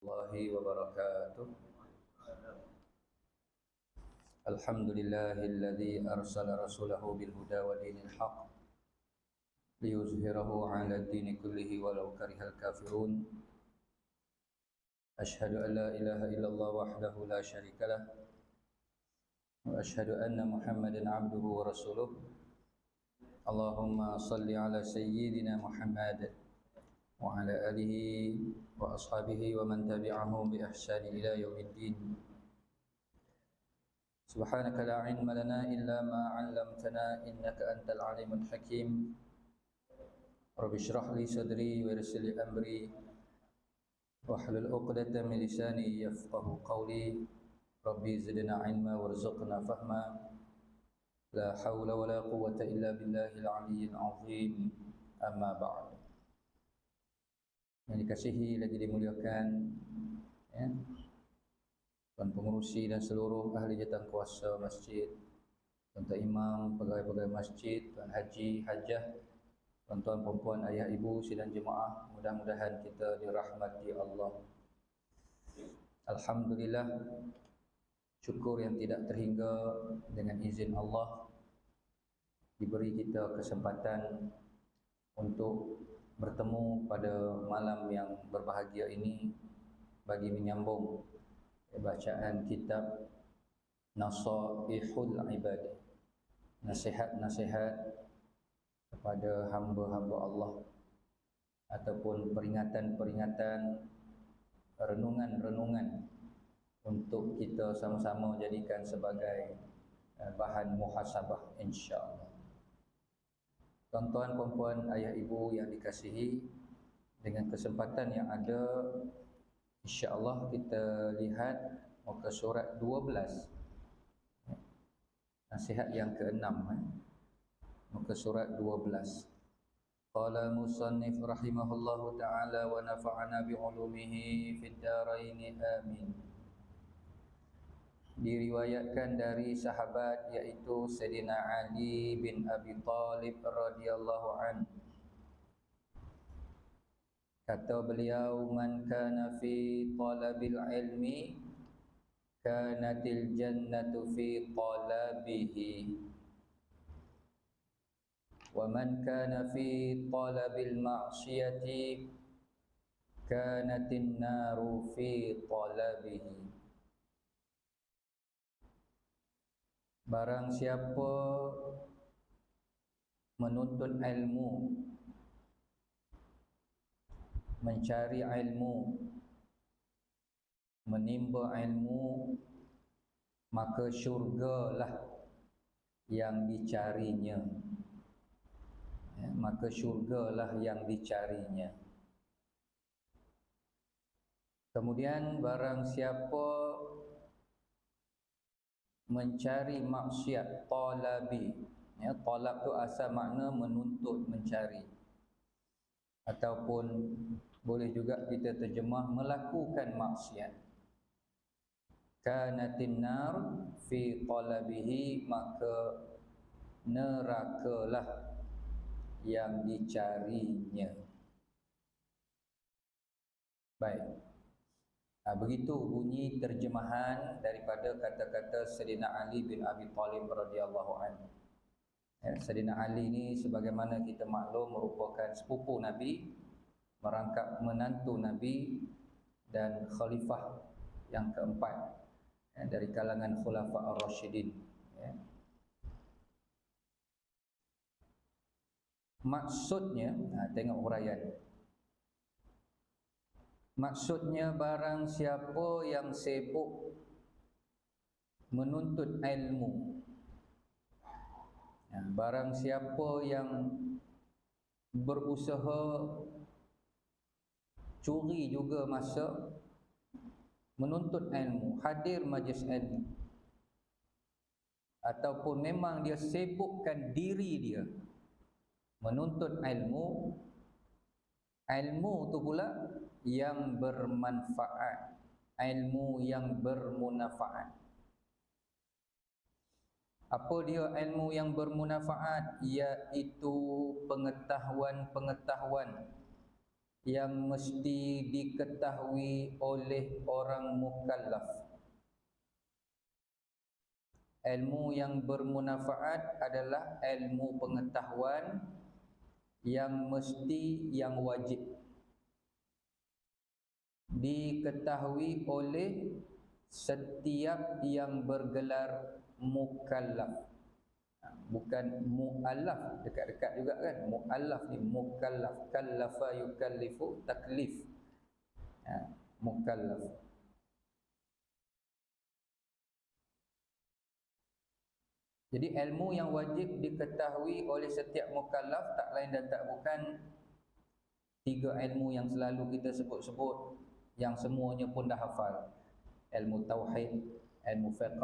الله وبركاته. الحمد لله الذي أرسل رسوله بالهدى ودين الحق ليظهره على الدين كله ولو كره الكافرون. أشهد أن لا إله إلا الله وحده لا شريك له وأشهد أن محمدا عبده ورسوله. اللهم صل على سيدنا محمد وعلى آله وأصحابه ومن تبعهم بإحسان إلى يوم الدين. سبحانك لا علم لنا إلا ما علمتنا إنك أنت العليم الحكيم. رب اشرح لي صدري ويسر لي أمري واحلل عقدة من لساني يفقه قولي. ربي زدنا علما وارزقنا فهما. لا حول ولا قوة إلا بالله العلي العظيم. أما بعد. Yang dikasihi lagi dimuliakan ya, tuan pengurusi dan seluruh ahli jawatan kuasa masjid, tuan-tuan imam, pegawai-pegawai masjid, tuan haji, hajah, tuan-tuan perempuan, ayah ibu, sidang jemaah, mudah-mudahan kita dirahmati Allah. Alhamdulillah, syukur yang tidak terhingga, dengan izin Allah diberi kita kesempatan untuk bertemu pada malam yang berbahagia ini bagi menyambung bacaan kitab Nasaihul Ibad, nasihat-nasihat kepada hamba-hamba Allah, ataupun peringatan-peringatan, renungan-renungan untuk kita sama-sama jadikan sebagai bahan muhasabah insya-Allah. Tuan-tuan, puan-puan, ayah ibu yang dikasihi, dengan kesempatan yang ada, insya-Allah kita lihat muka surat 12, nasihat yang ke-6, muka surat 12. Qala musannif rahimahullahu ta'ala wa nafa'ana bi'ulumihi fid dharain amin. Diriwayatkan dari sahabat yaitu Sayyidina Ali bin Abi Thalib radhiyallahu anhu. Kata beliau, man kana fi talabil ilmi kanatil jannatu fi talabihi wa man kana fi talabil ma'siyati kanatin naru fi talabihi. Barang siapa menuntut ilmu, mencari ilmu, menimba ilmu, maka syurgalah yang dicarinya. Maka syurgalah yang dicarinya. Kemudian barang siapa mencari maksiat, talabi, talab tu asal makna menuntut, mencari, ataupun boleh juga kita terjemah melakukan maksiat. Kanatin nar fi talabihi, maka nerakalah yang dicarinya. Baik. Begitu bunyi terjemahan daripada kata-kata Sayyidina Ali bin Abi Thalib radhiyallahu anhu. Sayyidina Ali ini sebagaimana kita maklum merupakan sepupu Nabi, merangkap menantu Nabi dan khalifah yang keempat dari kalangan khulafa ar-rasyidin. Maksudnya, tengok huraian. Maksudnya barang siapa yang sibuk menuntut ilmu, barang siapa yang berusaha curi juga masa menuntut ilmu, hadir majlis ilmu, ataupun memang dia sibukkan diri dia menuntut ilmu, ilmu tu pula yang bermanfaat, ilmu yang bermunafaat. Apa dia ilmu yang bermunafaat? Iaitu pengetahuan-pengetahuan yang mesti diketahui oleh orang mukallaf. Ilmu yang bermanfaat adalah ilmu pengetahuan yang mesti, yang wajib diketahui oleh setiap yang bergelar mukallaf. Bukan mu'allaf, dekat-dekat juga kan. Mu'allaf ni mukallaf, kallafa yukallifu, taklif. Mukallaf. Jadi ilmu yang wajib diketahui oleh setiap mukallaf tak lain dan tak bukan tiga ilmu yang selalu kita sebut-sebut, yang semuanya pun dah hafal. Ilmu tauhid, ilmu fiqh,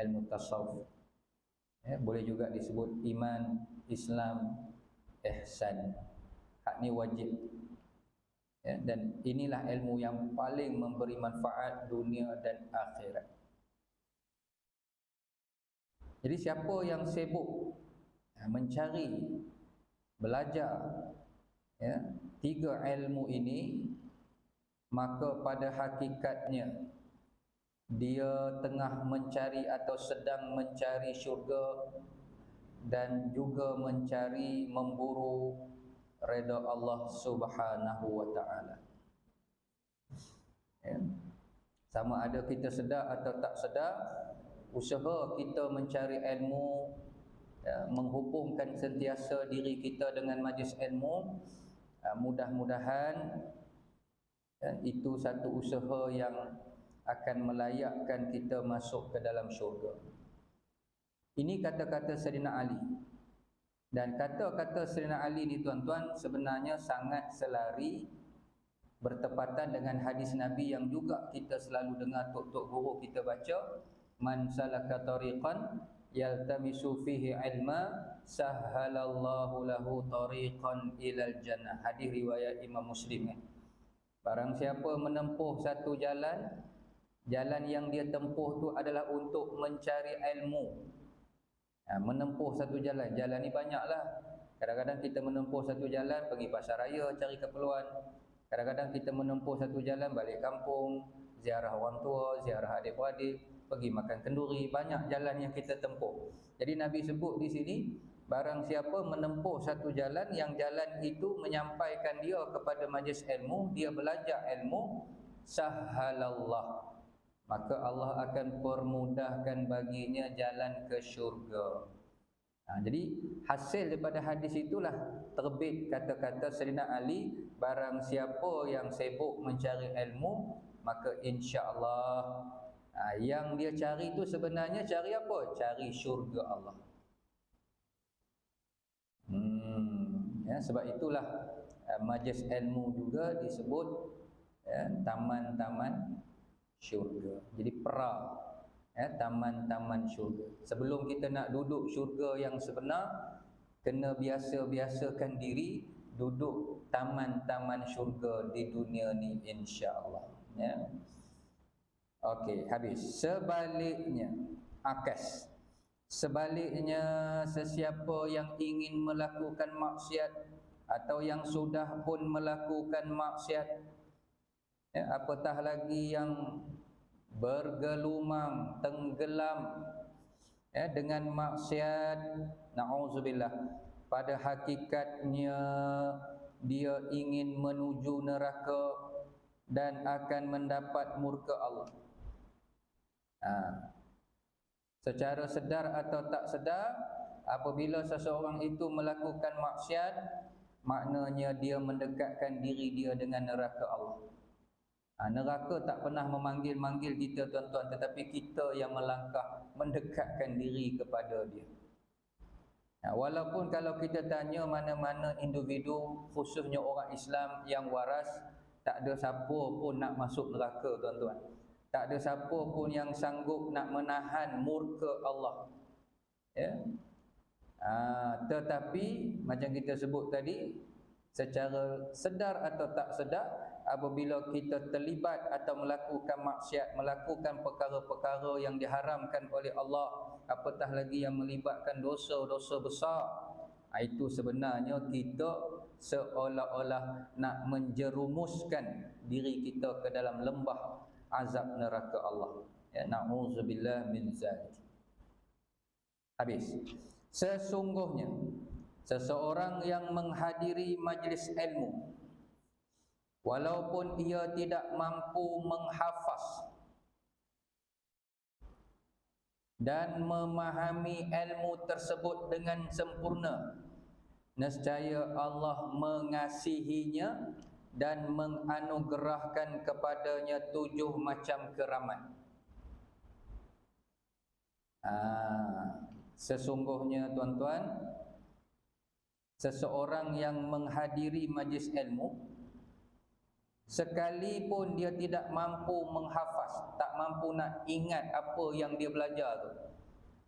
ilmu tasawuf. Boleh juga disebut iman, Islam, ihsan. Hak ni wajib. Dan inilah ilmu yang paling memberi manfaat dunia dan akhirat. Jadi siapa yang sibuk mencari, belajar tiga ilmu ini, maka pada hakikatnya dia tengah mencari atau sedang mencari syurga dan juga mencari, memburu redha Allah Subhanahu wa taala. Sama ada kita sedar atau tak sedar, usaha kita mencari ilmu, menghubungkan sentiasa diri kita dengan majlis ilmu, mudah-mudahan itu satu usaha yang akan melayakkan kita masuk ke dalam syurga. Ini kata-kata Sayyidina Ali. Dan kata-kata Sayyidina Ali ni tuan-tuan sebenarnya sangat selari, bertepatan dengan hadis Nabi yang juga kita selalu dengar tok-tok guru kita baca, man salaka tariqan yaltamisu fihi ilma sahhalallahu lahu tariqan ilal jannah. Hadis riwayat Imam Muslim. Barang siapa menempuh satu jalan, jalan yang dia tempuh tu adalah untuk mencari ilmu. Menempuh satu jalan, jalan ni banyaklah. Kadang-kadang kita menempuh satu jalan pergi pasar raya cari keperluan. Kadang-kadang kita menempuh satu jalan balik kampung, ziarah orang tua, ziarah adik-beradik, pergi makan kenduri. Banyak jalan yang kita tempuh. Jadi Nabi sebut di sini, barang siapa menempuh satu jalan, yang jalan itu menyampaikan dia kepada majlis ilmu, dia belajar ilmu, sahhalallah, maka Allah akan permudahkan baginya jalan ke syurga. Jadi hasil daripada hadis itulah terbit kata-kata Sayyidina Ali, barang siapa yang sibuk mencari ilmu, maka insya-Allah yang dia cari itu sebenarnya cari apa? Cari syurga Allah. Sebab itulah majlis ilmu juga disebut taman-taman syurga. Jadi taman-taman syurga. Sebelum kita nak duduk syurga yang sebenar, kena biasa-biasakan diri duduk taman-taman syurga di dunia ni insya-Allah. Okey, habis. Sebaliknya, akas. Sebaliknya, sesiapa yang ingin melakukan maksiat atau yang sudah pun melakukan maksiat, apatah lagi yang bergelumang, tenggelam dengan maksiat, na'udzubillah, pada hakikatnya dia ingin menuju neraka dan akan mendapat murka Allah. Secara sedar atau tak sedar, apabila seseorang itu melakukan maksiat, maknanya dia mendekatkan diri dia dengan neraka Allah. Neraka tak pernah memanggil-manggil kita tuan-tuan, tetapi kita yang melangkah mendekatkan diri kepada dia. Walaupun kalau kita tanya mana-mana individu, khususnya orang Islam yang waras, tak ada siapa pun nak masuk neraka tuan-tuan. Tak ada siapa pun yang sanggup nak menahan murka Allah. Tetapi macam kita sebut tadi, secara sedar atau tak sedar, apabila kita terlibat atau melakukan maksiat, melakukan perkara-perkara yang diharamkan oleh Allah, apatah lagi yang melibatkan dosa-dosa besar, itu sebenarnya kita seolah-olah nak menjerumuskan diri kita ke dalam lembah azab neraka Allah. Ya, na'udzubillah min zalik. Habis. Sesungguhnya seseorang yang menghadiri majlis ilmu, walaupun ia tidak mampu menghafaz dan memahami ilmu tersebut dengan sempurna, nescaya Allah mengasihinya dan menganugerahkan kepadanya 7 macam keramat. Sesungguhnya tuan-tuan, seseorang yang menghadiri majlis ilmu, sekalipun dia tidak mampu menghafaz, tak mampu nak ingat apa yang dia belajar tu.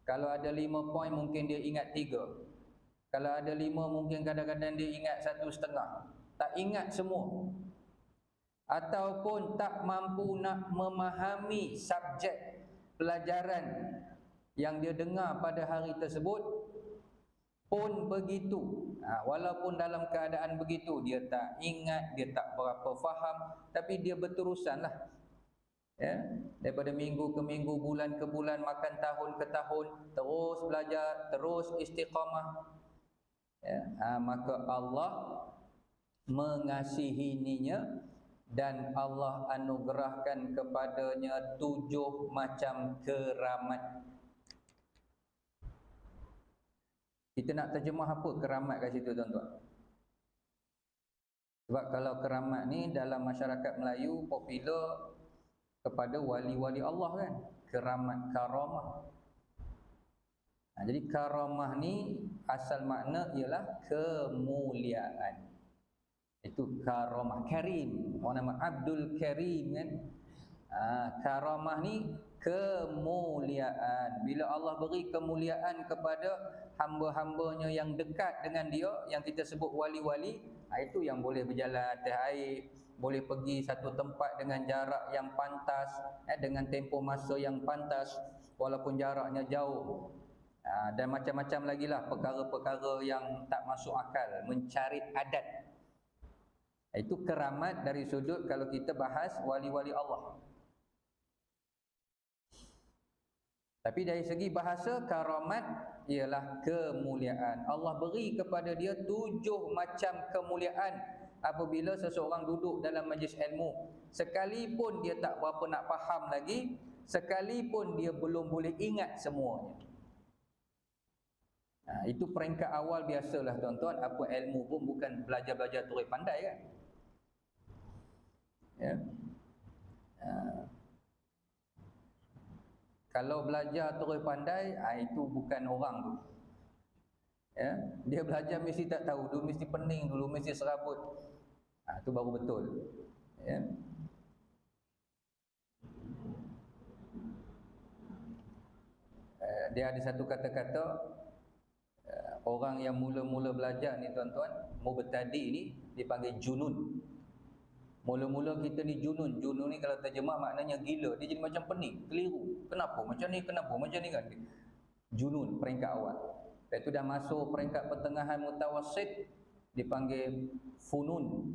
Kalau ada 5 poin mungkin dia ingat 3. Kalau ada 5 mungkin kadang-kadang dia ingat 1,5. Tak ingat semua. Ataupun tak mampu nak memahami subjek pelajaran yang dia dengar pada hari tersebut pun begitu. Walaupun dalam keadaan begitu, dia tak ingat, dia tak berapa faham, tapi dia berterusanlah. Ya, daripada minggu ke minggu, bulan ke bulan, makan tahun ke tahun, terus belajar, terus istiqamah. Ya, maka Allah mengasihinya dan Allah anugerahkan kepadanya 7 macam keramat. Kita nak terjemah apa keramat kat situ tuan-tuan? Sebab kalau keramat ni dalam masyarakat Melayu popular kepada wali-wali Allah kan. Keramat, karamah. Jadi karamah ni asal makna ialah kemuliaan. Itu karamah, karim. Orang nama Abdul Karim kan. Karamah ni kemuliaan. Bila Allah beri kemuliaan kepada hamba-hambanya yang dekat dengan dia, yang kita sebut wali-wali, itu yang boleh berjalan atas air, boleh pergi satu tempat dengan jarak yang pantas, dengan tempoh masa yang pantas walaupun jaraknya jauh. Dan macam-macam lagi lah perkara-perkara yang tak masuk akal, mencarit adat. Itu keramat dari sudut kalau kita bahas wali-wali Allah. Tapi dari segi bahasa, karamat ialah kemuliaan. Allah beri kepada dia 7 macam kemuliaan apabila seseorang duduk dalam majlis ilmu. Sekalipun dia tak berapa nak faham lagi, sekalipun dia belum boleh ingat semuanya. Itu peringkat awal biasalah tuan-tuan. Apa ilmu pun bukan belajar-belajar terus pandai kan. Ya. Kalau belajar terus pandai, itu bukan orang tu. Ya, dia belajar mesti tak tahu, dia mesti pening dulu, mesti serabut. Itu baru betul. Ya. Dia ada satu kata-kata, orang yang mula-mula belajar ni tuan-tuan, mubtadi ni dipanggil junun. Mula-mula kita ni junun. Junun ni kalau terjemah maknanya gila. Dia jadi macam pening, keliru. Kenapa macam ni, kenapa macam ni kan. Junun peringkat awal. Lepas tu dah masuk peringkat pertengahan mutawassit, dipanggil funun.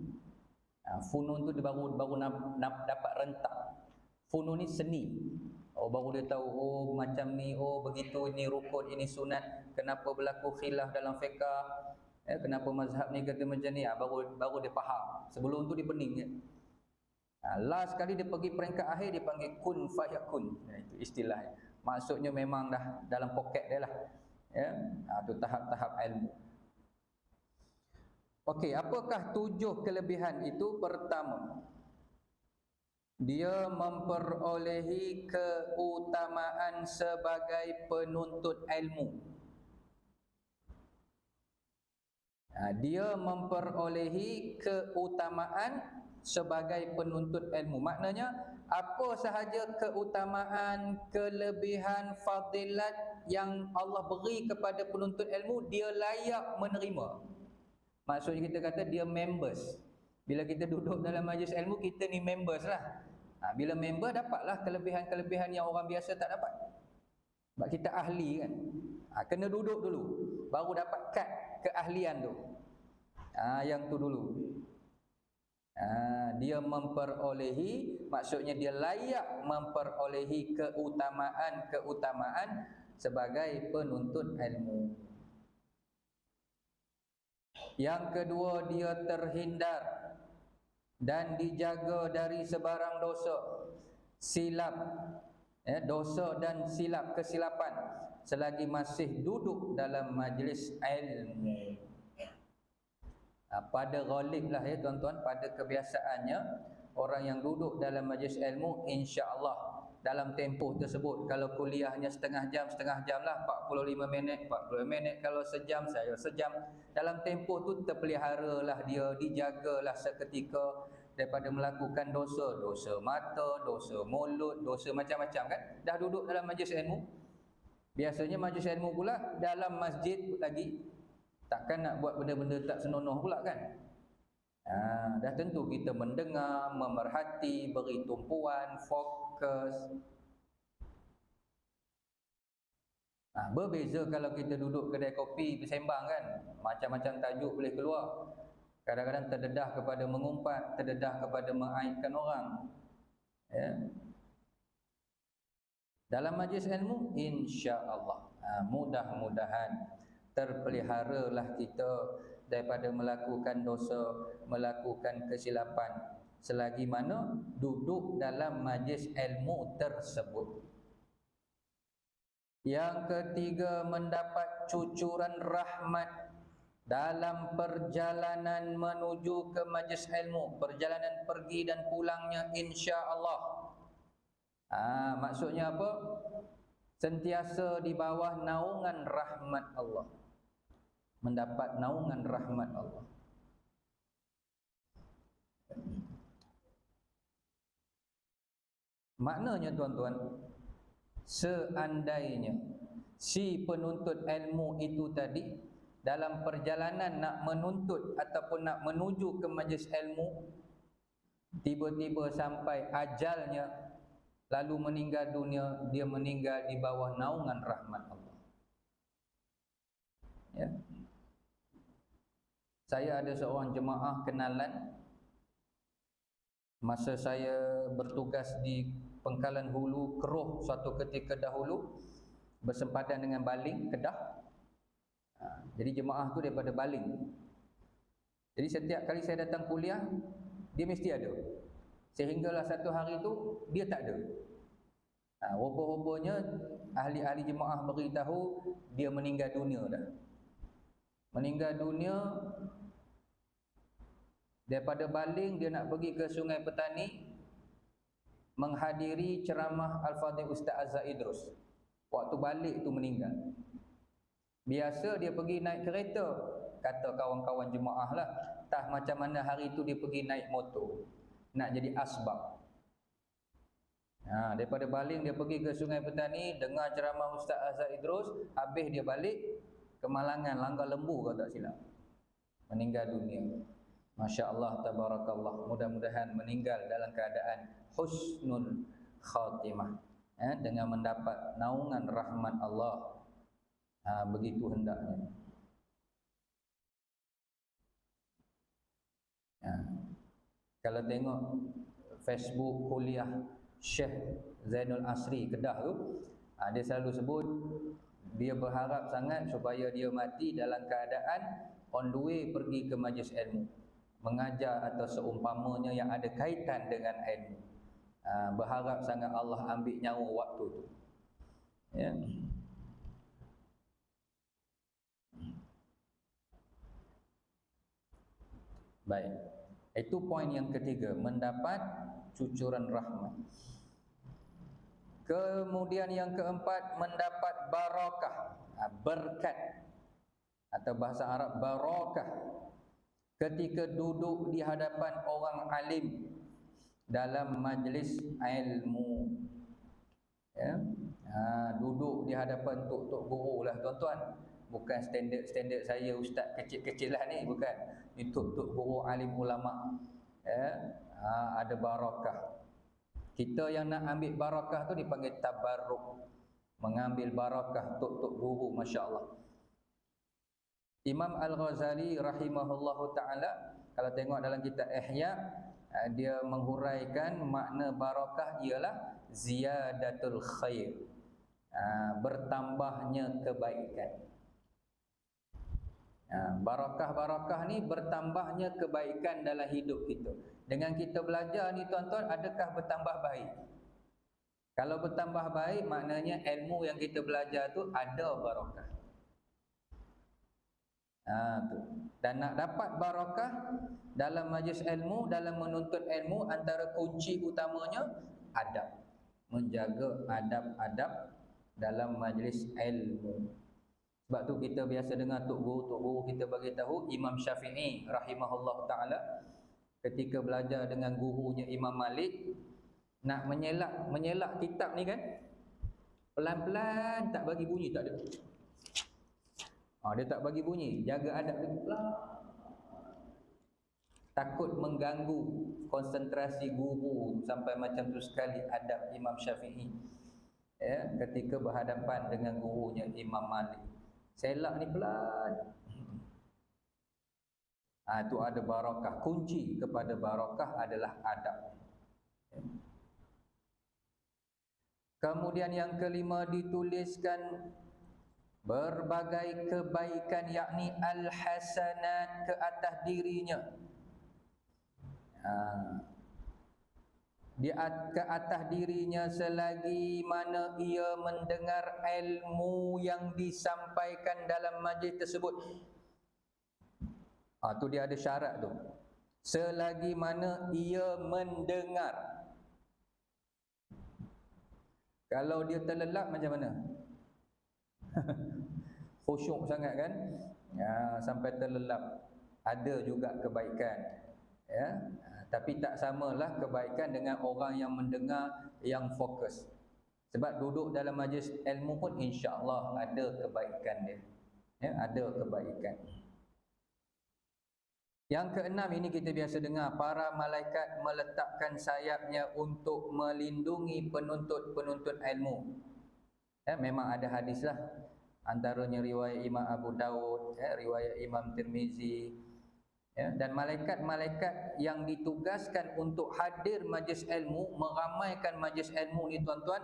Funun tu dia baru dapat rentak. Funun ni seni. Baru dia tahu, macam ni, begitu, ini rukun, ini sunat. Kenapa berlaku khilaf dalam fiqah. Kenapa mazhab ni kata macam ni, baru dia faham. Sebelum tu dia pening je. Last kali dia pergi peringkat akhir, dia panggil kun fayakun. Itu istilahnya. Maksudnya memang dah dalam poket dia lah. Ya, itu tahap-tahap ilmu. Okey, apakah 7 kelebihan itu? Pertama, dia memperolehi keutamaan sebagai penuntut ilmu. Dia memperolehi keutamaan sebagai penuntut ilmu. Maknanya, apa sahaja keutamaan, kelebihan, fadilat yang Allah beri kepada penuntut ilmu, dia layak menerima. Maksudnya kita kata dia members. Bila kita duduk dalam majlis ilmu, kita ni members lah. Bila member, dapatlah kelebihan-kelebihan yang orang biasa tak dapat. Sebab kita ahli kan. Kena duduk dulu, baru dapat kad keahlian tu. Yang tu dulu. Dia memperolehi, maksudnya dia layak memperolehi keutamaan sebagai penuntut ilmu. Yang kedua, dia terhindar dan dijaga dari sebarang dosa, silap, dosa dan kesilapan selagi masih duduk dalam majlis ilmu. Pada ghalib lah tuan-tuan, pada kebiasaannya orang yang duduk dalam majlis ilmu, insya-Allah dalam tempoh tersebut, kalau kuliahnya setengah jam lah, 45 minit, 40 minit, kalau sejam saya sejam, dalam tempoh tu terpeliharalah dia, dijagalah seketika daripada melakukan dosa mata, dosa mulut, dosa macam-macam kan. Dah duduk dalam majlis ilmu, biasanya majlis ilmu pula dalam masjid lagi, takkan nak buat benda-benda tak senonoh pula kan. Dah tentu kita mendengar, memerhati, beri tumpuan, fokus. Berbeza kalau kita duduk kedai kopi bersembang kan, macam-macam tajuk boleh keluar. Kadang-kadang terdedah kepada mengumpat, terdedah kepada mengaibkan orang. Dalam majlis ilmu, insya-Allah, mudah-mudahan terpeliharalah kita daripada melakukan dosa, melakukan kesilapan selagi mana duduk dalam majlis ilmu tersebut. Yang ketiga, mendapat cucuran rahmat dalam perjalanan menuju ke majlis ilmu, perjalanan pergi dan pulangnya, insya-Allah. Maksudnya apa? Sentiasa di bawah naungan rahmat Allah, mendapat naungan rahmat Allah. Maknanya tuan-tuan, seandainya si penuntut ilmu itu tadi dalam perjalanan nak menuntut ataupun nak menuju ke majlis ilmu, tiba-tiba sampai ajalnya lalu meninggal dunia, dia meninggal di bawah naungan rahmat Allah. Saya ada seorang jemaah kenalan masa saya bertugas di Pangkalan Hulu Keroh suatu ketika dahulu, bersempadan dengan Baling, Kedah. Jadi jemaah tu daripada Baling. Jadi setiap kali saya datang kuliah, dia mesti ada. Sehinggalah satu hari tu dia tak ada. Rupa-rupanya ahli-ahli jemaah beritahu dia meninggal dunia dah. Meninggal dunia. Daripada Baling dia nak pergi ke Sungai Petani menghadiri ceramah Al-Fadhil Ustaz Azhar Idrus. Waktu balik tu meninggal. Biasa dia pergi naik kereta, kata kawan-kawan jemaah lah, tak macam mana hari tu dia pergi naik motor, nak jadi asbab. Daripada Baling dia pergi ke Sungai Petani, dengar ceramah Ustaz Azhar Idrus, habis dia balik ke Malangan, Langgar Lembu kalau tak silap, meninggal dunia. Masya Allah, tabarakallah. Mudah-mudahan meninggal dalam keadaan husnul khatimah, dengan mendapat naungan rahmat Allah. Begitu hendaknya. Kalau tengok Facebook kuliah Syekh Zainul Asri Kedah tu, dia selalu sebut dia berharap sangat supaya dia mati dalam keadaan on the way pergi ke majlis ilmu, mengajar atau seumpamanya yang ada kaitan dengan ilmu. Berharap sangat Allah ambil nyawa waktu tu. Baik, itu poin yang ketiga, mendapat cucuran rahmat. Kemudian yang keempat, mendapat barakah, berkat, atau bahasa Arab barakah, ketika duduk di hadapan orang alim dalam majlis ilmu. Duduk di hadapan tok-tok guru lah tuan-tuan, bukan standard saya ustaz kecil-kecil lah ni, bukan. Ni tok-tok guru alim ulama. Ada barakah. Kita yang nak ambil barakah tu dipanggil tabarruk, mengambil barakah tok-tok guru, masya-Allah. Imam Al-Ghazali rahimahullahu ta'ala, kalau tengok dalam kitab Ihya, dia menghuraikan makna barakah ialah ziyadatul khair, bertambahnya kebaikan. Barakah-barakah ni bertambahnya kebaikan dalam hidup kita. Dengan kita belajar ni tuan-tuan, adakah bertambah baik? Kalau bertambah baik, maknanya ilmu yang kita belajar tu ada barakah. Dan nak dapat barakah dalam majlis ilmu, dalam menuntut ilmu, antara kunci utamanya adab. Menjaga adab-adab dalam majlis ilmu. Sebab tu kita biasa dengar tok guru kita bagi tahu, Imam Syafi'i rahimahullah ta'ala ketika belajar dengan gurunya Imam Malik, nak menyelak kitab ni kan, pelan-pelan, tak bagi bunyi, tak ada. Dia tak bagi bunyi, jaga adab dia pelan. Takut mengganggu konsentrasi guru, sampai macam tu sekali adab Imam Syafi'i ketika berhadapan dengan gurunya Imam Malik. Selak ni pelan. Itu ada barakah. Kunci kepada barakah adalah adab. Kemudian yang kelima dituliskan berbagai kebaikan, yakni al-hasanat, ke atas dirinya. Ke atas dirinya selagi mana ia mendengar ilmu yang disampaikan dalam majlis tersebut. Tu dia ada syarat tu. Selagi mana ia mendengar. Kalau dia terlelap macam mana? Khusyuk sangat kan? Sampai terlelap. Ada juga kebaikan. Tapi tak samalah kebaikan dengan orang yang mendengar, yang fokus. Sebab duduk dalam majlis ilmu pun insya-Allah ada kebaikan dia. Ada kebaikan. Yang keenam ini kita biasa dengar, para malaikat meletakkan sayapnya untuk melindungi penuntut-penuntut ilmu. Memang ada hadislah, antaranya riwayat Imam Abu Daud, riwayat Imam Tirmizi. Dan malaikat-malaikat yang ditugaskan untuk hadir majlis ilmu, meramaikan majlis ilmu ni tuan-tuan,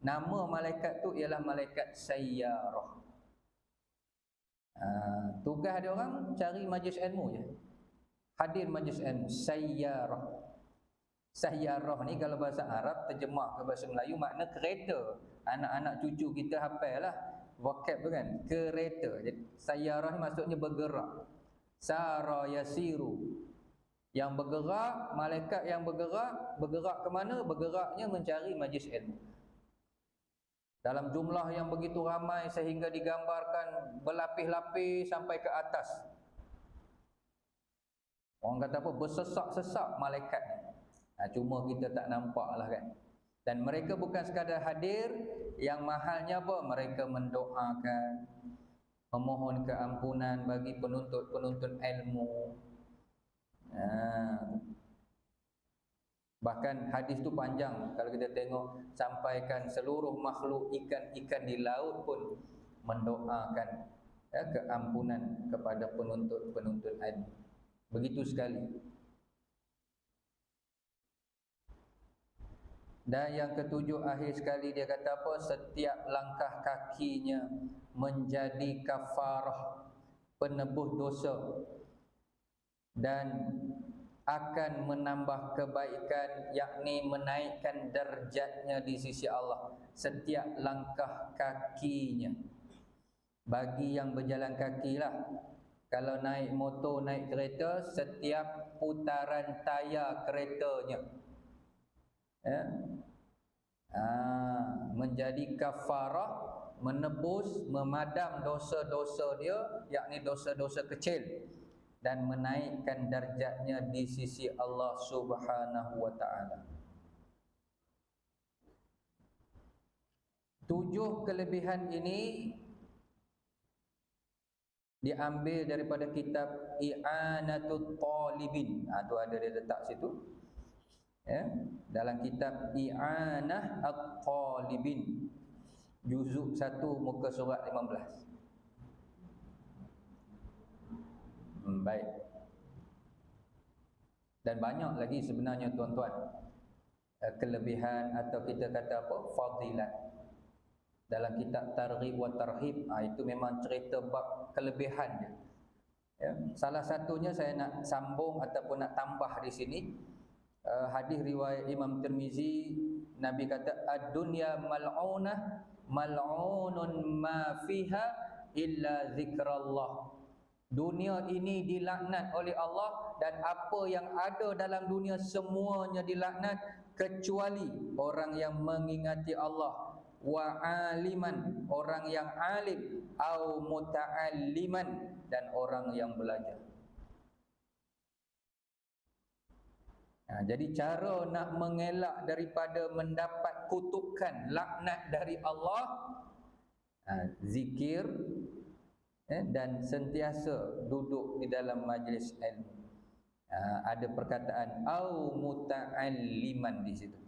nama malaikat tu ialah malaikat sayyarah. Tugas dia orang cari majlis ilmu je, hadir majlis ilmu, sayyarah. Sayyarah ni kalau bahasa Arab terjemah ke bahasa Melayu makna kereta. Anak-anak cucu kita hafal lah vocab tu kan, kereta. Jadi sayyarah ni maksudnya bergerak. Sara yasiru, yang bergerak, malaikat yang bergerak ke mana? Bergeraknya mencari majlis ilmu. Dalam jumlah yang begitu ramai sehingga digambarkan berlapis-lapis sampai ke atas. Orang kata apa? Bersesak-sesak malaikat ni. Cuma kita tak nampak lah kan. Dan mereka bukan sekadar hadir, yang mahalnya apa? Mereka mendoakan, memohon keampunan bagi penuntut-penuntut ilmu. Bahkan hadis tu panjang, kalau kita tengok, sampaikan seluruh makhluk ikan-ikan di laut pun mendoakan keampunan kepada penuntut-penuntut ilmu. Begitu sekali. Dan yang ketujuh, akhir sekali dia kata apa? Setiap langkah kakinya menjadi kafarah, penebus dosa, dan akan menambah kebaikan, yakni menaikkan darjatnya di sisi Allah. Setiap langkah kakinya. Bagi yang berjalan kaki lah, kalau naik motor, naik kereta, setiap putaran tayar keretanya menjadi kafarah, menebus, memadam dosa-dosa dia, yakni dosa-dosa kecil, dan menaikkan darjatnya di sisi Allah Subhanahu wa ta'ala. 7 kelebihan ini diambil daripada kitab I'anatul Talibin. Tu ada dia letak situ. Dalam kitab I'anah At-Talibin, juzuk 1 muka surat 15. Baik. Dan banyak lagi sebenarnya tuan-tuan, kelebihan atau kita kata apa, fadilat dalam kitab Targhib wa Tarhib. Itu memang cerita bab kelebihan je. Ya, salah satunya saya nak sambung ataupun nak tambah di sini, hadis riwayat Imam Tirmizi. Nabi kata ad-dunya mal'unah mal'unun ma fiha illa zikrallah. Dunia ini dilaknat oleh Allah dan apa yang ada dalam dunia semuanya dilaknat kecuali orang yang mengingati Allah, wa aliman, orang yang alim, au muta'alliman, dan orang yang belajar. Jadi cara nak mengelak daripada mendapat kutukan laknat dari Allah, zikir, dan sentiasa duduk di dalam majlis ilmu. Ada perkataan au muta'alliman di situ.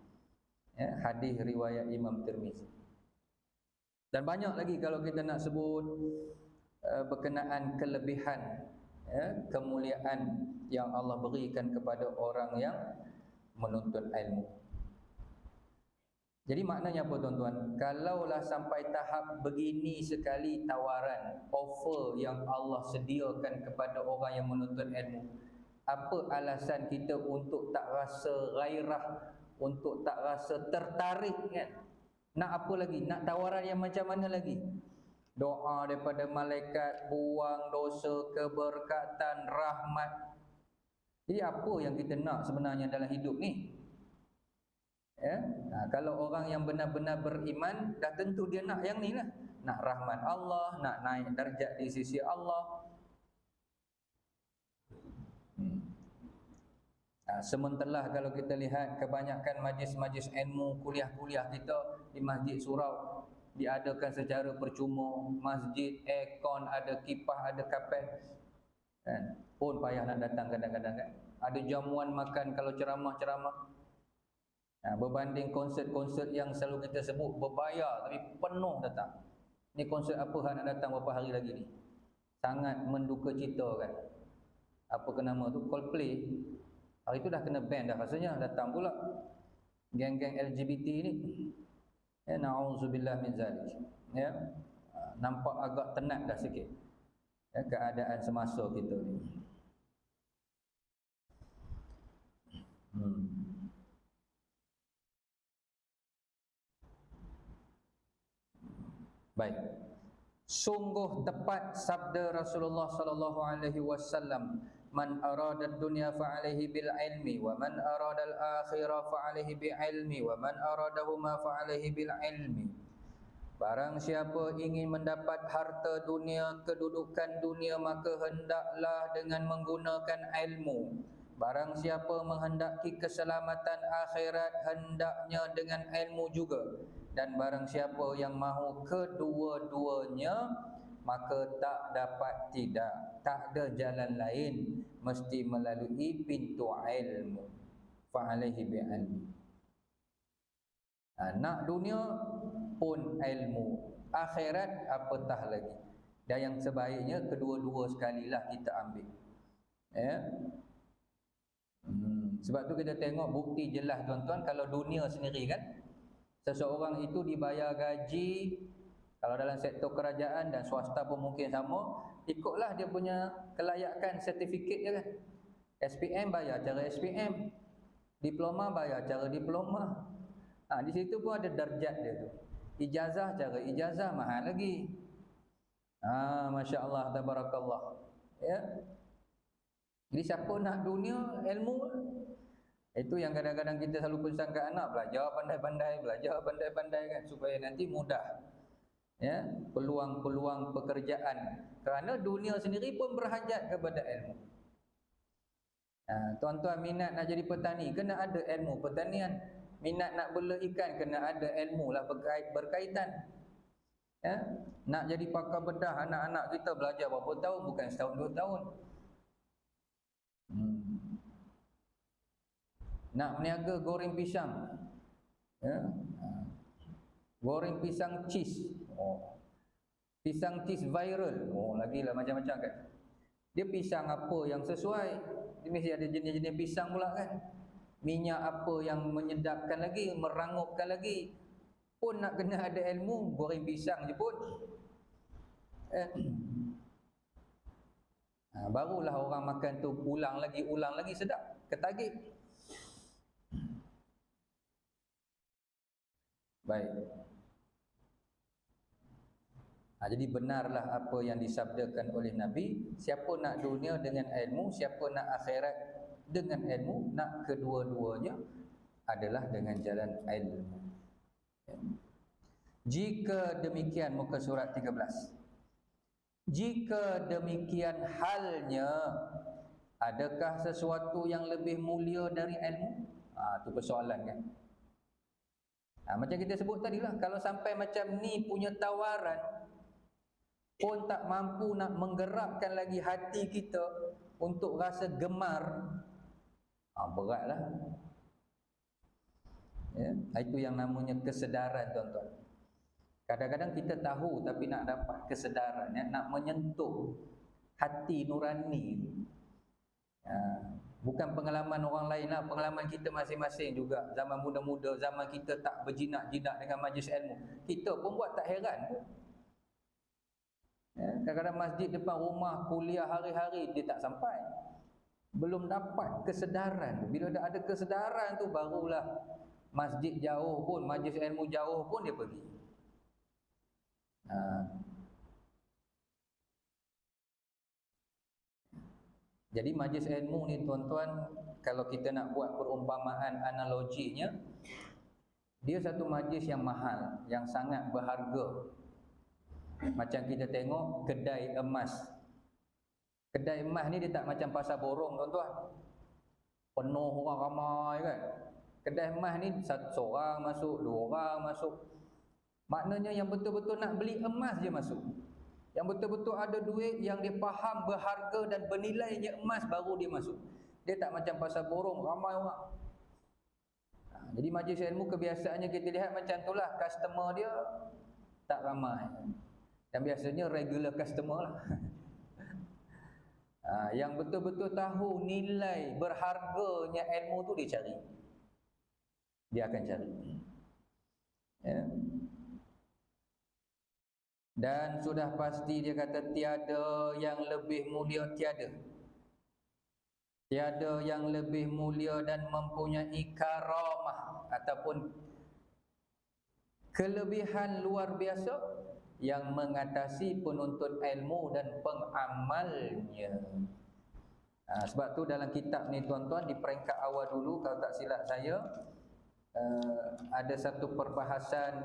Hadis riwayat Imam Tirmizi. Dan banyak lagi kalau kita nak sebut berkenaan kelebihan, kemuliaan yang Allah berikan kepada orang yang menuntut ilmu. Jadi maknanya apa tuan-tuan? Kalaulah sampai tahap begini sekali tawaran, offer yang Allah sediakan kepada orang yang menuntut ilmu, apa alasan kita untuk tak rasa gairah, untuk tak rasa tertarik kan? Nak apa lagi? Nak tawaran yang macam mana lagi? Doa daripada malaikat, buang dosa, keberkatan, rahmat. Jadi apa yang kita nak sebenarnya dalam hidup ni? Kalau orang yang benar-benar beriman, dah tentu dia nak yang ni lah. Nak rahmat Allah, nak naik darjat di sisi Allah. Sementara kalau kita lihat kebanyakan majlis-majlis ilmu, kuliah-kuliah kita di Masjid Surau diadakan secara percuma. Masjid, aircon, ada kipas, ada kapet, pun payah nak datang kadang-kadang kan. Ada jamuan makan kalau ceramah-ceramah. Berbanding konsert-konsert yang selalu kita sebut berbayar tapi penuh datang. Ni konsert apa nak datang berapa hari lagi ni? Sangat menduka cita kan. Apa ke nama tu? Coldplay. Hari tu dah kena ban dah rasanya, datang pula geng-geng LGBT ni. Na'udzubillah min zalik. Nampak agak tenat dah sikit keadaan semasa kita ni. Baik. Sungguh tepat sabda Rasulullah sallallahu alaihi wasallam, man arada ad-dunya fa alaihi bil ilmi wa man arada al-akhirah fa alaihi bi ilmi wa man aradahuma fa alaihi bil ilmi. Barang siapa ingin mendapat harta dunia, kedudukan dunia, maka hendaklah dengan menggunakan ilmu. Barang siapa menghendaki keselamatan akhirat, hendaknya dengan ilmu juga. Dan barang siapa yang mahu kedua-duanya, maka tak dapat tidak, tak ada jalan lain, mesti melalui pintu ilmu. Fa'alaihi bi'ilmi. Nak dunia pun ilmu, akhirat apatah lagi. Dan yang sebaiknya kedua-dua sekalilah kita ambil. Sebab tu kita tengok bukti jelas tuan-tuan, kalau dunia sendiri kan, seseorang itu dibayar gaji, kalau dalam sektor kerajaan dan swasta pun mungkin sama, ikutlah dia punya kelayakan sertifikat dia kan. SPM bayar cara SPM, diploma bayar cara diploma. Di situ pun ada darjat dia tu. Ijazah cara ijazah, mahal lagi. Masya Allah, tabarakallah. Jadi siapa nak dunia, ilmu, itu yang kadang-kadang kita selalu pesan ke anak, belajar pandai-pandai kan, supaya nanti mudah peluang-peluang pekerjaan. Kerana dunia sendiri pun berhajat kepada ilmu. Tuan-tuan minat nak jadi petani, kena ada ilmu pertanian. Minat nak bela ikan, kena ada ilmu lah berkaitan. Nak jadi pakar bedah, anak-anak kita belajar berapa tahun, bukan setahun 2 tahun. Nak meniaga goreng pisang, goreng pisang cheese, pisang cheese viral, lagilah macam-macam kan. Dia pisang apa yang sesuai? Dia mesti ada jenis-jenis pisang pula kan. Minyak apa yang menyedapkan lagi, merangupkan lagi. Pun nak kena ada ilmu, goreng pisang je pun. Barulah orang makan tu ulang lagi sedap, ketagih. Baik. Jadi benarlah apa yang disabdakan oleh Nabi, siapa nak dunia dengan ilmu, siapa nak akhirat dengan ilmu, nak kedua-duanya adalah dengan jalan ilmu. Jika demikian, muka surat 13. Jika demikian halnya, adakah sesuatu yang lebih mulia dari ilmu? Itu persoalan kan. Macam kita sebut tadi lah, kalau sampai macam ni punya tawaran pun tak mampu nak menggerakkan lagi hati kita untuk rasa gemar, beratlah. Ya, itu yang namanya kesedaran, tuan-tuan. Kadang-kadang kita tahu tapi nak dapat kesedaran, nak menyentuh hati nurani. Bukan pengalaman orang lain lah, pengalaman kita masing-masing juga. Zaman muda-muda, zaman kita tak berjinak-jinak dengan majlis ilmu, kita pun buat tak heran. Kadang-kadang masjid depan rumah, kuliah hari-hari, dia tak sampai. Belum dapat kesedaran. Bila dah ada kesedaran tu, barulah masjid jauh pun, majlis ilmu jauh pun dia pergi. Jadi majlis ilmu ni, tuan-tuan, kalau kita nak buat perumpamaan analoginya, dia satu majlis yang mahal, yang sangat berharga. Macam kita tengok kedai emas. Kedai emas ni dia tak macam pasar borong, tuan-tuan, penuh orang ramai kan. Kedai emas ni seorang masuk, dua orang masuk. Maknanya yang betul-betul nak beli emas je masuk. Yang betul-betul ada duit, yang dia faham berharga dan bernilainya emas, baru dia masuk. Dia tak macam pasar borong, ramai orang. Jadi majlis ilmu kebiasaannya kita lihat macam itulah, customer dia tak ramai. Dan biasanya regular customer lah. Yang betul-betul tahu nilai berharganya ilmu tu dia cari. Dia akan cari. Ya. Dan sudah pasti dia kata tiada yang lebih mulia, tiada yang lebih mulia dan mempunyai karamah ataupun kelebihan luar biasa yang mengatasi penuntut ilmu dan pengamalnya. Sebab tu dalam kitab ni, tuan-tuan, di peringkat awal dulu, kalau tak silap saya, ada satu perbahasan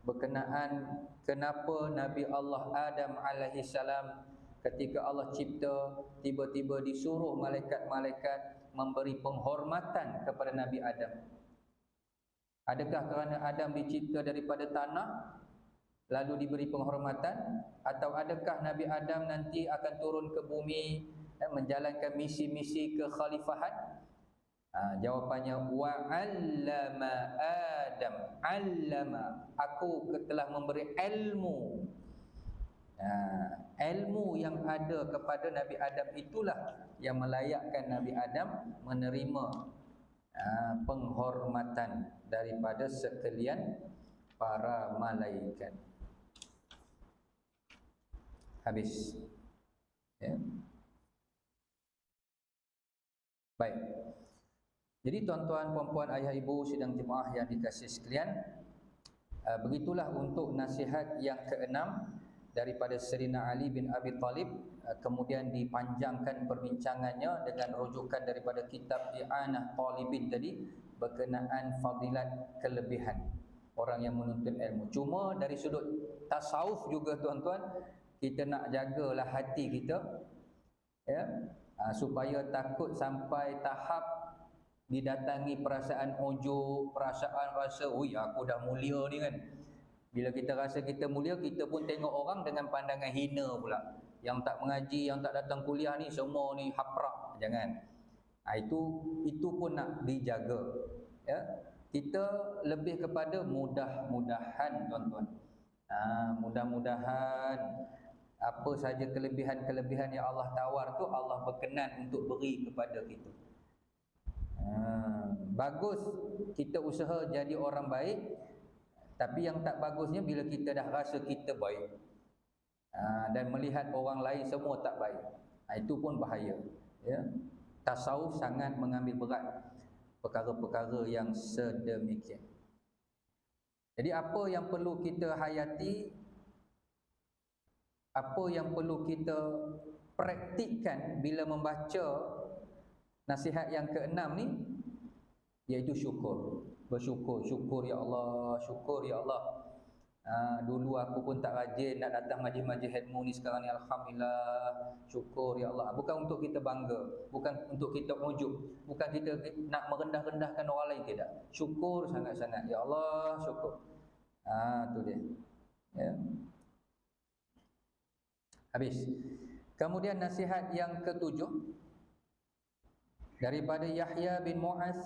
berkenaan kenapa Nabi Allah Adam alaihi salam ketika Allah cipta, tiba-tiba disuruh malaikat-malaikat memberi penghormatan kepada Nabi Adam. Adakah kerana Adam dicipta daripada tanah lalu diberi penghormatan, atau adakah Nabi Adam nanti akan turun ke bumi menjalankan misi-misi kekhalifahan? Jawapannya wa'allama Adam, allama, aku telah memberi ilmu. Ilmu yang ada kepada Nabi Adam itulah yang melayakkan Nabi Adam menerima penghormatan daripada sekalian para malaikat. Habis. Ya. Baik. Jadi tuan-tuan, puan-puan, ayah, ibu, sidang jemaah yang dikasihi sekalian, begitulah untuk nasihat yang keenam daripada Sayyidina Ali bin Abi Talib. Kemudian dipanjangkan perbincangannya dengan rujukan daripada kitab I'anah Talibin tadi, berkenaan fadilat kelebihan orang yang menuntut ilmu. Cuma dari sudut tasawuf juga, tuan-tuan, kita nak jagalah hati kita, ya, supaya takut sampai tahap didatangi perasaan ujub, perasaan rasa, ui aku dah mulia ni kan. Bila kita rasa kita mulia, kita pun tengok orang dengan pandangan hina pula. Yang tak mengaji, yang tak datang kuliah ni, semua ni haprak. Jangan. Itu pun nak dijaga. Ya. Kita lebih kepada mudah-mudahan, tuan-tuan. Mudah-mudahan Apa saja kelebihan-kelebihan yang Allah tawar tu, Allah berkenan untuk beri kepada kita. Bagus kita usaha jadi orang baik, tapi yang tak bagusnya bila kita dah rasa kita baik dan melihat orang lain semua tak baik, itu pun bahaya, ya. Tasawuf sangat mengambil berat perkara-perkara yang sedemikian. Jadi apa yang perlu kita hayati, apa yang perlu kita praktikkan bila membaca nasihat yang keenam ni, iaitu syukur. Bersyukur, syukur ya Allah, syukur ya Allah. Dulu aku pun tak rajin nak datang majlis-majlis ilmu ni, sekarang ni alhamdulillah, syukur ya Allah. Bukan untuk kita bangga, bukan untuk kita ujub, bukan kita nak merendah-rendahkan orang lain, tidak. Syukur sangat-sangat, ya Allah, syukur. Tu dia. Ya. Habis. Kemudian nasihat yang ketujuh daripada Yahya bin Mu'az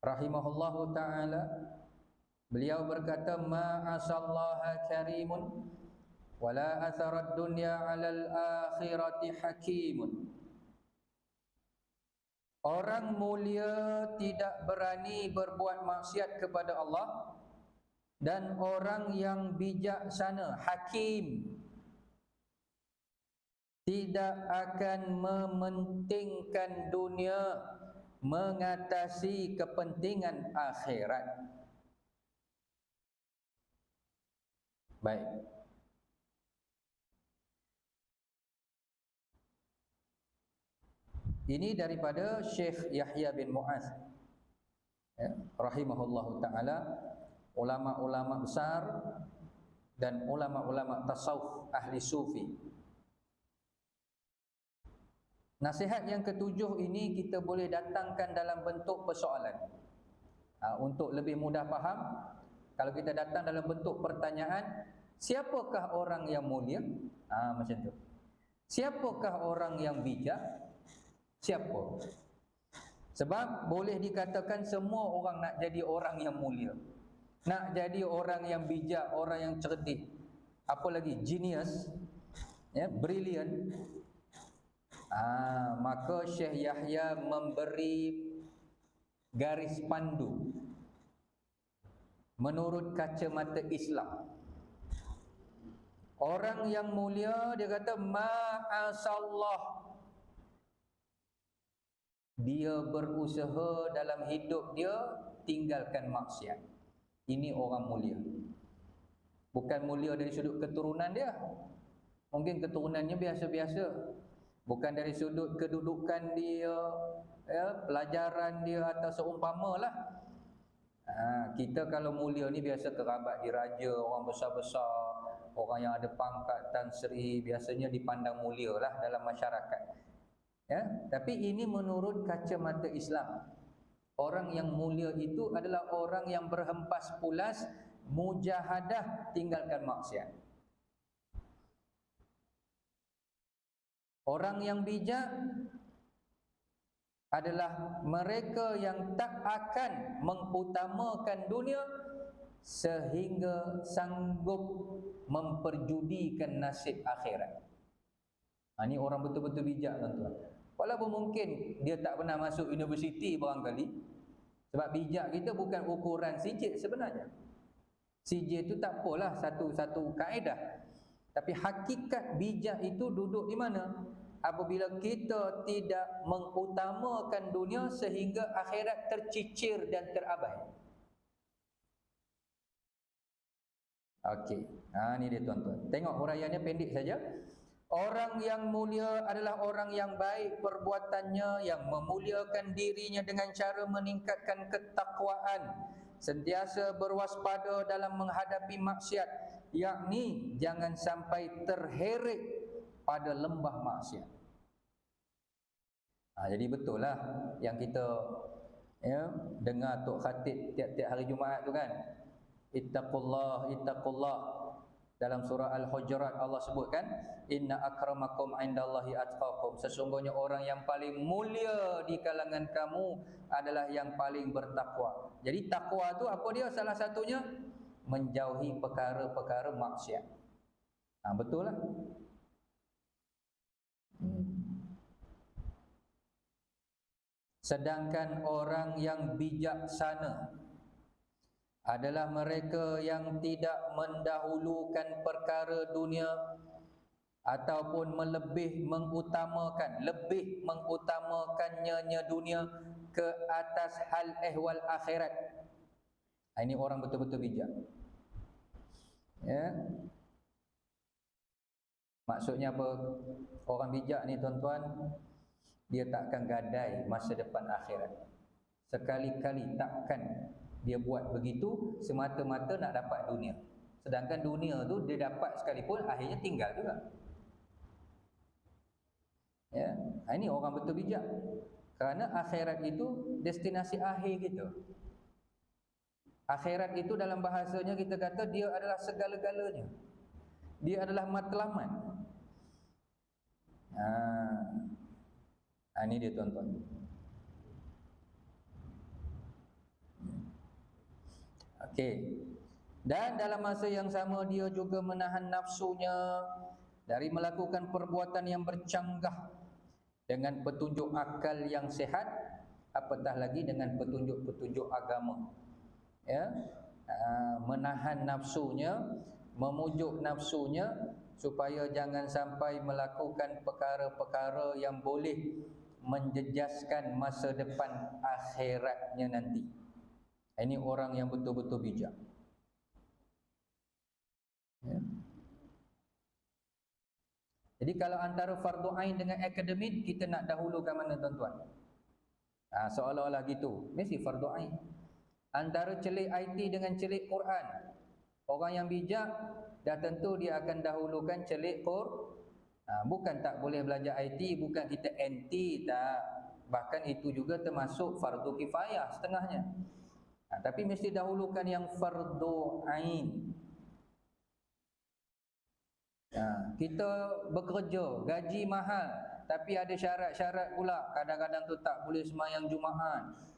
rahimahullahu ta'ala, beliau berkata, ma'asallaha karimun wala atharad dunya 'alal akhirati hakimun. Orang mulia tidak berani berbuat maksiat kepada Allah, dan orang yang bijaksana, hakim, tidak akan mementingkan dunia mengatasi kepentingan akhirat. Baik. Ini daripada Syekh Yahya bin Mu'az, ya, rahimahullahu ta'ala, ulama-ulama besar dan ulama-ulama tasawuf, ahli sufi. Nasihat yang ketujuh ini kita boleh datangkan dalam bentuk persoalan. Untuk lebih mudah faham, kalau kita datang dalam bentuk pertanyaan, siapakah orang yang mulia? Macam tu. Siapakah orang yang bijak? Siapa? Sebab boleh dikatakan semua orang nak jadi orang yang mulia, nak jadi orang yang bijak, orang yang cerdik, apa lagi, genius, ya, brilliant. Maka Syekh Yahya memberi garis pandu menurut kacamata Islam. Orang yang mulia, dia kata, ma'asallah, dia berusaha dalam hidup dia tinggalkan maksiat. Ini orang mulia. Bukan mulia dari sudut keturunan dia, mungkin keturunannya biasa-biasa. Bukan dari sudut kedudukan dia, ya, pelajaran dia atau seumpamalah. Kita kalau mulia ni biasa kerabat diraja, orang besar-besar, orang yang ada pangkat Tan Sri, biasanya dipandang mulia lah dalam masyarakat. Ya, tapi ini menurut kacamata Islam. Orang yang mulia itu adalah orang yang berhempas pulas, mujahadah, tinggalkan maksiat. Orang yang bijak adalah mereka yang tak akan mengutamakan dunia sehingga sanggup memperjudikan nasib akhirat. Ini orang betul-betul bijak, tuan-tuan. Walaupun mungkin dia tak pernah masuk universiti barangkali, sebab bijak kita bukan ukuran CJ sebenarnya. CJ itu tak apalah, satu kaedah. Tapi hakikat bijak itu duduk di mana? Apabila kita tidak mengutamakan dunia sehingga akhirat tercicir dan terabai. Okey. Ini dia, tuan-tuan. Tengok huraiannya pendek saja. Orang yang mulia adalah orang yang baik perbuatannya, yang memuliakan dirinya dengan cara meningkatkan ketakwaan, sentiasa berwaspada dalam menghadapi maksiat, yakni jangan sampai terheret pada lembah maksiat. Jadi betul lah yang kita, ya, dengar Tok Khatib tiap-tiap hari Jumaat tu kan. Ittaqullah, ittaqullah. Dalam surah Al-Hujurat Allah sebutkan, inna akramakum indallahi atqakum. Sesungguhnya orang yang paling mulia di kalangan kamu adalah yang paling bertakwa. Jadi takwa tu apa dia? Salah satunya menjauhi perkara-perkara maksiat. Betul lah. Sedangkan orang yang bijaksana adalah mereka yang tidak mendahulukan perkara dunia ataupun lebih mengutamakannya dunia ke atas hal ehwal akhirat. Ini orang betul-betul bijak. Ya. Maksudnya apa? Orang bijak ni tuan-tuan, dia takkan gadai masa depan akhirat. Sekali-kali takkan dia buat begitu semata-mata nak dapat dunia. Sedangkan dunia tu dia dapat sekalipun akhirnya tinggal juga. Ya, ini orang betul bijak. Kerana akhirat itu destinasi akhir kita. Akhirat itu dalam bahasanya kita kata dia adalah segala-galanya. Dia adalah matlamat. Ini dia tuan-tuan. Okey. Dan dalam masa yang sama dia juga menahan nafsunya dari melakukan perbuatan yang bercanggah dengan petunjuk akal yang sihat, apatah lagi dengan petunjuk-petunjuk agama. Ya, menahan nafsunya, memujuk nafsunya supaya jangan sampai melakukan perkara-perkara yang boleh menjejaskan masa depan akhiratnya nanti. Ini orang yang betul-betul bijak. Ya. Jadi kalau antara fardu ain dengan akademik, kita nak dahulukan mana tuan-tuan? Seolah-olah gitu, mesti fardu ain. Antara celik IT dengan celik Quran, orang yang bijak dah tentu dia akan dahulukan celik Quran. Bukan tak boleh belajar IT, bukan kita anti, tak. Bahkan itu juga termasuk fardu kifayah setengahnya. Tapi mesti dahulukan yang fardu ain. Kita bekerja, gaji mahal, tapi ada syarat-syarat pula. Kadang-kadang tu tak boleh sembahyang Jumaat,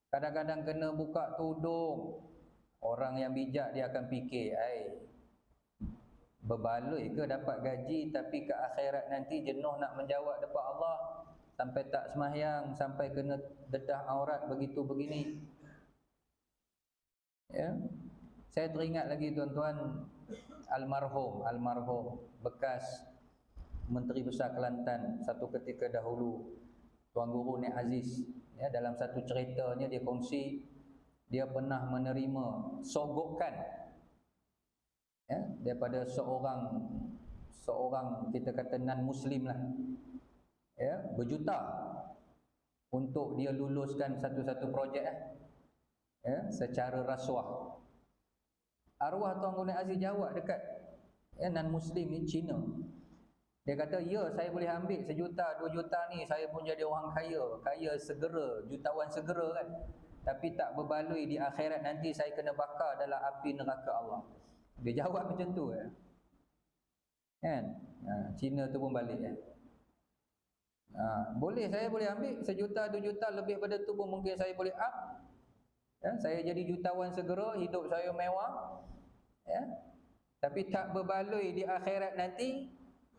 kadang-kadang kena buka tudung. Orang yang bijak dia akan fikir, berbaloi ke dapat gaji tapi ke akhirat nanti jenuh nak menjawab depan Allah, sampai tak sembahyang, sampai kena dedah aurat begitu begini. Ya. Saya teringat lagi tuan-tuan, almarhum bekas Menteri Besar Kelantan satu ketika dahulu, Tuan Guru Nek Aziz, ya, dalam satu ceritanya dia kongsi dia pernah menerima sogokan, ya, daripada seorang kita kata non muslim lah, ya, berjuta untuk dia luluskan satu-satu projek, ya, secara rasuah. Arwah Tuan Guru Nek Aziz jawab dekat non muslim ni, Cina. Dia kata, ya, saya boleh ambil 1 juta, 2 juta ni, saya pun jadi orang kaya segera, jutawan segera kan. Tapi tak berbaloi di akhirat nanti saya kena bakar dalam api neraka Allah. Dia jawab macam tu kan. Cina tu pun balik kan. Saya boleh ambil 1 juta, 2 juta, lebih pada tu pun mungkin saya boleh up. Ya, saya jadi jutawan segera, hidup saya mewah. Ya. Tapi tak berbaloi di akhirat nanti,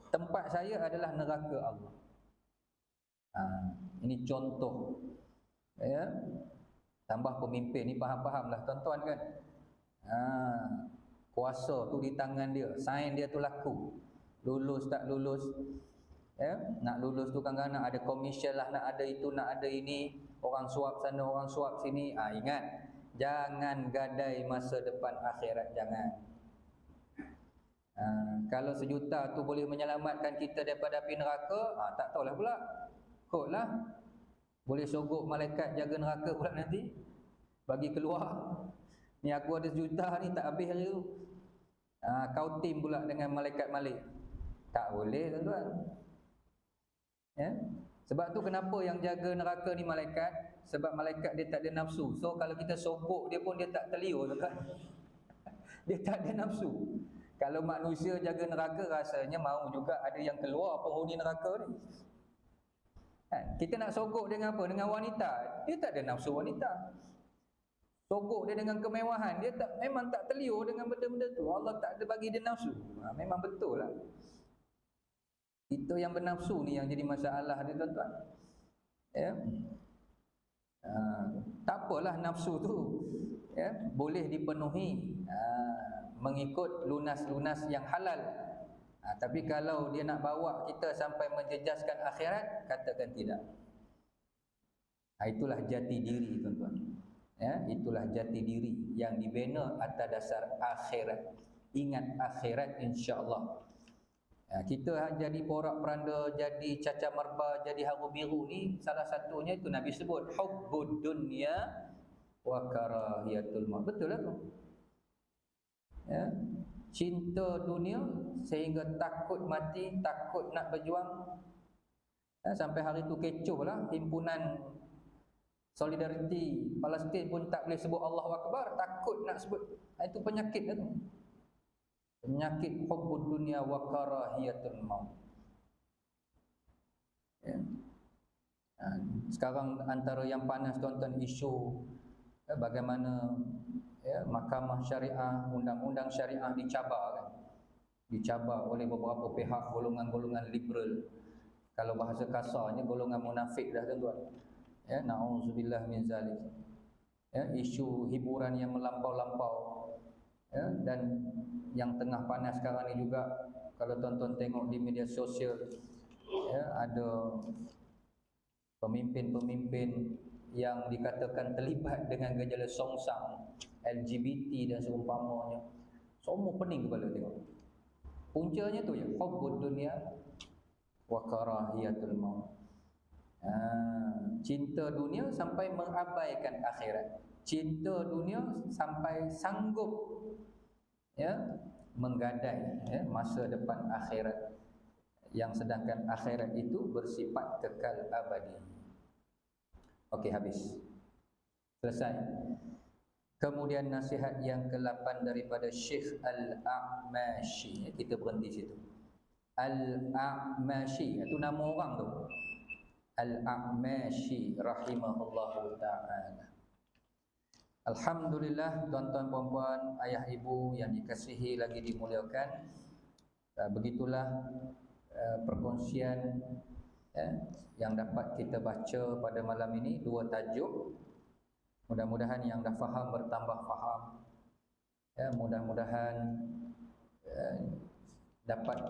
tempat saya adalah neraka Allah. Ini contoh. Ya. Tambah pemimpin ni faham-faham lah tuan-tuan kan. Kuasa tu di tangan dia, sign dia tu laku. Lulus tak lulus, ya, nak lulus tu kadang-kadang nak ada komisen lah, nak ada itu, nak ada ini, orang suap sana, orang suap sini. Ingat, jangan gadai masa depan akhirat, jangan. Kalau 1 juta tu boleh menyelamatkan kita daripada api neraka, tak tahulah pula. Kotlah, boleh sogok malaikat jaga neraka pula nanti, bagi keluar. Ni aku ada 1 juta ni tak habis hari tu. Kau tim pula dengan malaikat Malik. Tak boleh tuan-tuan. Ya? Sebab tu kenapa yang jaga neraka ni malaikat? Sebab malaikat dia tak ada nafsu. So kalau kita sogok dia pun dia tak terliur tuan-tuan. Dia tak ada nafsu. Kalau manusia jaga neraka, rasanya mau juga ada yang keluar penghuni neraka ni. Kita nak sogok dengan apa? Dengan wanita. Dia tak ada nafsu wanita. Sogok dia dengan kemewahan, dia memang tak terliur dengan benda-benda tu. Allah tak ada bagi dia nafsu. Memang betul lah. Kita yang bernafsu ni yang jadi masalah ni tuan-tuan. Ya. Tak apalah nafsu tu, ya, boleh dipenuhi mengikut lunas-lunas yang halal. Tapi kalau dia nak bawa kita sampai menjejaskan akhirat, katakan tidak. Itulah jati diri tuan-tuan. Ya, itulah jati diri yang dibina atas dasar akhirat. Ingat akhirat, insya-Allah. Kita jadi porak peranda, jadi cacar marba, jadi haru biru ni salah satunya itu Nabi sebut hubbud dunya wa karahiyatul maut. Betul lah tu. Ya. Cinta dunia sehingga takut mati, takut nak berjuang. Sampai hari tu kecoh lah, himpunan Solidariti Palestin pun tak boleh sebut Allahu Akbar, takut nak sebut. Itu penyakit lah tu. Penyakit hubbud dunya wa karahiyatul maut. Ya. Sekarang antara yang panas tuan-tuan isu bagaimana mahkamah syariah, undang-undang syariah dicabar kan. Dicabar oleh beberapa pihak, golongan-golongan liberal. Kalau bahasa kasarnya golongan munafik dah tuan-tuan. Ya, na'udzubillah min zalik. Ya, isu hiburan yang melampau-lampau. Ya, dan yang tengah panas sekarang ni juga, kalau tuan-tuan tengok di media sosial, ya, ada pemimpin-pemimpin yang dikatakan terlibat dengan gejala songsang, LGBT dan seumpamanya. Semua pening kepala tengok. Puncanya tu ya, hubbud dunya wa karahiyatul maut. Cinta dunia sampai mengabaikan akhirat. Cinta dunia sampai sanggup menggadai masa depan akhirat, yang sedangkan akhirat itu bersifat kekal abadi. Okey, habis. Selesai. Kemudian nasihat yang ke-8 daripada Syekh Al-A'mashi. Kita berhenti situ. Al-A'mashi itu nama orang tu. Al-A'mashi rahimahullahu ta'ala. Alhamdulillah, tuan-tuan puan-puan, ayah ibu yang dikasihi lagi dimuliakan, begitulah perkongsian yang dapat kita baca pada malam ini, dua tajuk. Mudah-mudahan yang dah faham bertambah faham. Mudah-mudahan dapat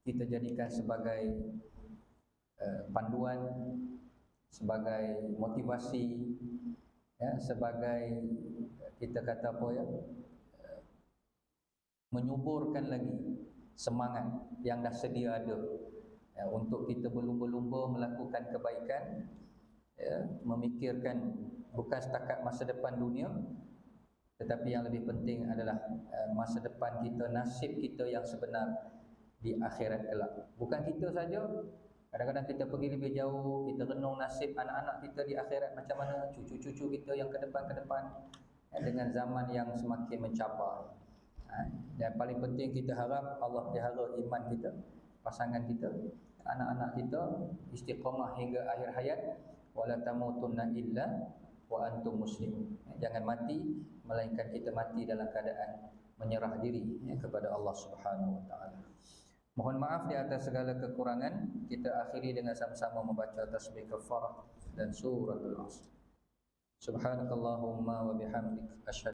kita jadikan sebagai panduan, sebagai motivasi, sebagai kita kata apa menyuburkan lagi semangat yang dah sedia ada untuk kita berlumba-lumba melakukan kebaikan, memikirkan bukan setakat masa depan dunia, tetapi yang lebih penting adalah masa depan kita, nasib kita yang sebenar di akhirat kelak. Bukan kita saja. Kadang-kadang kita pergi lebih jauh, kita renung nasib anak-anak kita di akhirat macam mana, cucu-cucu kita yang ke depan dengan zaman yang semakin mencabar. Dan paling penting kita harap Allah pelihara iman kita, pasangan kita, anak-anak kita istiqamah hingga akhir hayat. Wala tamutunna illa wa antum muslimun. Jangan mati melainkan kita mati dalam keadaan menyerah diri kepada Allah Subhanahu wa taala. Mohon maaf di atas segala kekurangan. Kita akhiri dengan sama-sama membaca tasbih kafarah dan suratul Asr. Subhanakallahumma wa bihamdik asyhadu